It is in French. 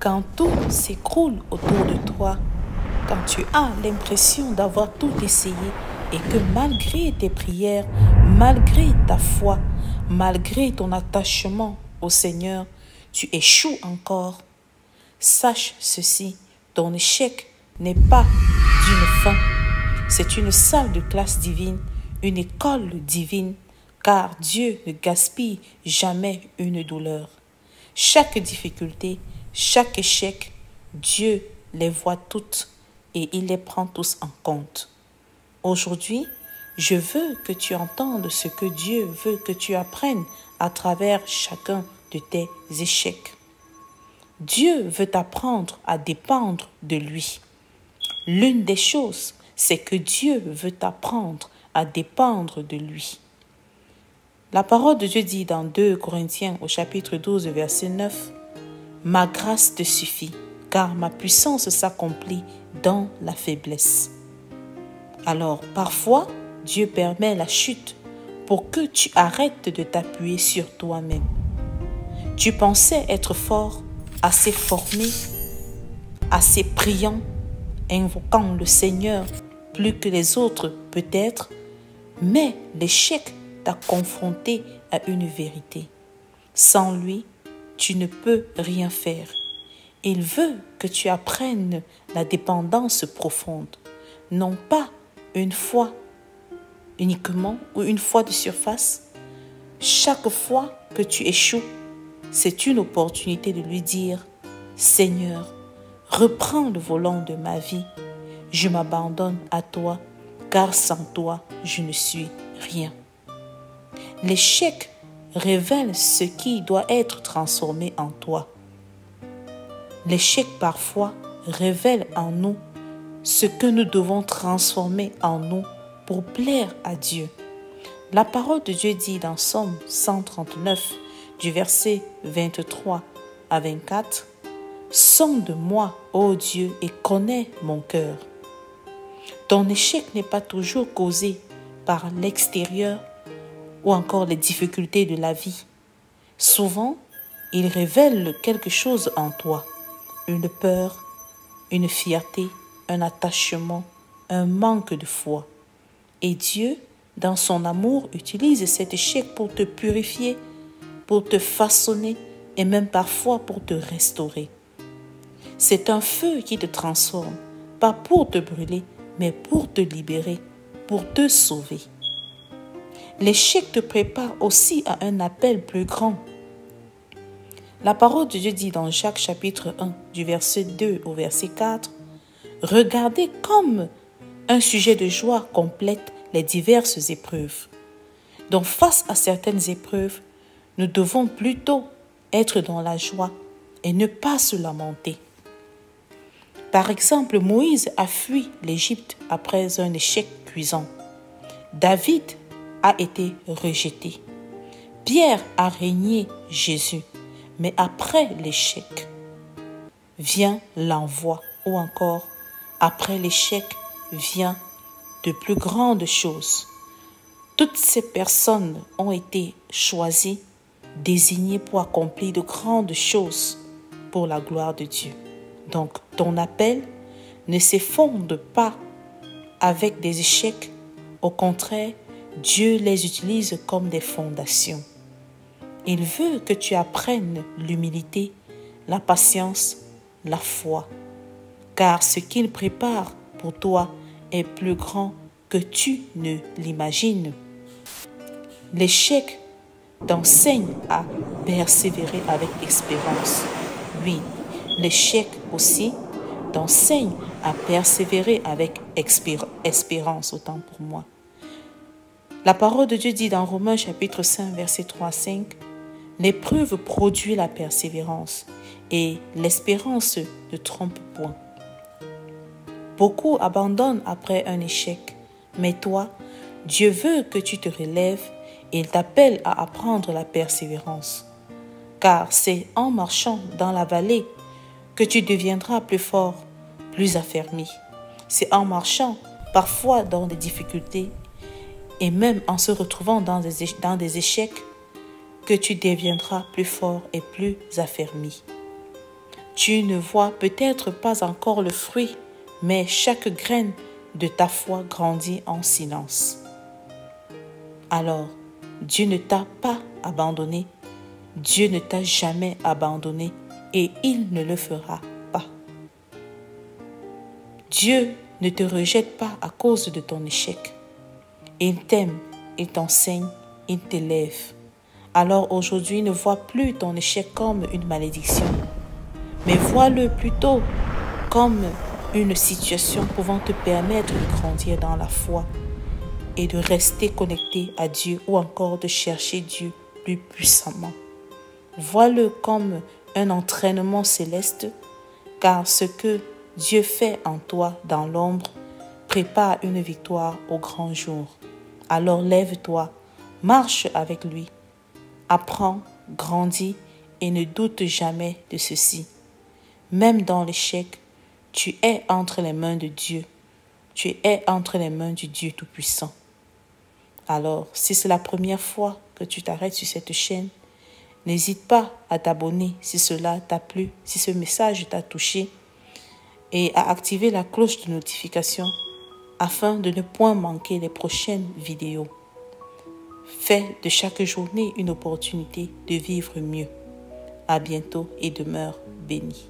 Quand tout s'écroule autour de toi, quand tu as l'impression d'avoir tout essayé et que malgré tes prières, malgré ta foi, malgré ton attachement au Seigneur, tu échoues encore, sache ceci, ton échec n'est pas d'une fin. C'est une salle de classe divine, une école divine, car Dieu ne gaspille jamais une douleur. Chaque difficulté, chaque échec, Dieu les voit toutes et il les prend tous en compte. Aujourd'hui, je veux que tu entendes ce que Dieu veut que tu apprennes à travers chacun de tes échecs. Dieu veut t'apprendre à dépendre de lui. L'une des choses, c'est que Dieu veut t'apprendre à dépendre de lui. La parole de Dieu dit dans 2 Corinthiens au chapitre 12, verset 9, « Ma grâce te suffit, car ma puissance s'accomplit dans la faiblesse. » Alors, parfois, Dieu permet la chute pour que tu arrêtes de t'appuyer sur toi-même. Tu pensais être fort, assez formé, assez priant, invoquant le Seigneur plus que les autres peut-être, mais l'échec t'a confronté à une vérité. Sans lui, tu ne peux rien faire. Il veut que tu apprennes la dépendance profonde, non pas une fois uniquement ou une fois de surface. Chaque fois que tu échoues, c'est une opportunité de lui dire « Seigneur, reprends le volant de ma vie. Je m'abandonne à toi, car sans toi, je ne suis rien. » L'échec révèle ce qui doit être transformé en toi. L'échec parfois révèle en nous ce que nous devons transformer en nous pour plaire à Dieu. La parole de Dieu dit dans Psaume 139, du verset 23 à 24, « Sonde-moi, ô Dieu, et connais mon cœur. » Ton échec n'est pas toujours causé par l'extérieur ou encore les difficultés de la vie. Souvent, il révèle quelque chose en toi, une peur, une fierté, un attachement, un manque de foi. Et Dieu, dans son amour, utilise cet échec pour te purifier, pour te façonner et même parfois pour te restaurer. C'est un feu qui te transforme, pas pour te brûler, mais pour te libérer, pour te sauver. L'échec te prépare aussi à un appel plus grand. La parole de Dieu dit dans Jacques chapitre 1, du verset 2 au verset 4, « Regardez comme un sujet de joie complète les diverses épreuves. Donc face à certaines épreuves, nous devons plutôt être dans la joie et ne pas se lamenter. » Par exemple, Moïse a fui l'Égypte après un échec cuisant. David a été rejeté. Pierre a régné Jésus. Mais après l'échec, vient l'envoi, ou encore, après l'échec, vient de plus grandes choses. Toutes ces personnes ont été choisies, désignées pour accomplir de grandes choses pour la gloire de Dieu. Donc, ton appel ne s'effonde pas avec des échecs. Au contraire, Dieu les utilise comme des fondations. Il veut que tu apprennes l'humilité, la patience, la foi, car ce qu'il prépare pour toi est plus grand que tu ne l'imagines. L'échec t'enseigne à persévérer avec espérance. Oui, l'échec aussi t'enseigne à persévérer avec espérance, autant pour moi. La parole de Dieu dit dans Romains chapitre 5, verset 3 à 5, « L'épreuve produit la persévérance et l'espérance ne trompe point. » Beaucoup abandonnent après un échec, mais toi, Dieu veut que tu te relèves et il t'appelle à apprendre la persévérance. Car c'est en marchant dans la vallée que tu deviendras plus fort, plus affermi. C'est en marchant parfois dans des difficultés et même en se retrouvant dans des échecs que tu deviendras plus fort et plus affermi. Tu ne vois peut-être pas encore le fruit, mais chaque graine de ta foi grandit en silence. Alors, Dieu ne t'a pas abandonné. Dieu ne t'a jamais abandonné et il ne le fera pas. Dieu ne te rejette pas à cause de ton échec. Il t'aime, il t'enseigne, il t'élève. Alors aujourd'hui, ne vois plus ton échec comme une malédiction, mais vois-le plutôt comme une situation pouvant te permettre de grandir dans la foi et de rester connecté à Dieu ou encore de chercher Dieu plus puissamment. Vois-le comme un entraînement céleste, car ce que Dieu fait en toi dans l'ombre prépare une victoire au grand jour. Alors lève-toi, marche avec lui, apprends, grandis et ne doute jamais de ceci. Même dans l'échec, tu es entre les mains de Dieu. Tu es entre les mains du Dieu Tout-Puissant. Alors, si c'est la première fois que tu t'arrêtes sur cette chaîne, n'hésite pas à t'abonner si cela t'a plu, si ce message t'a touché, et à activer la cloche de notification afin de ne point manquer les prochaines vidéos. Fais de chaque journée une opportunité de vivre mieux. À bientôt et demeure béni.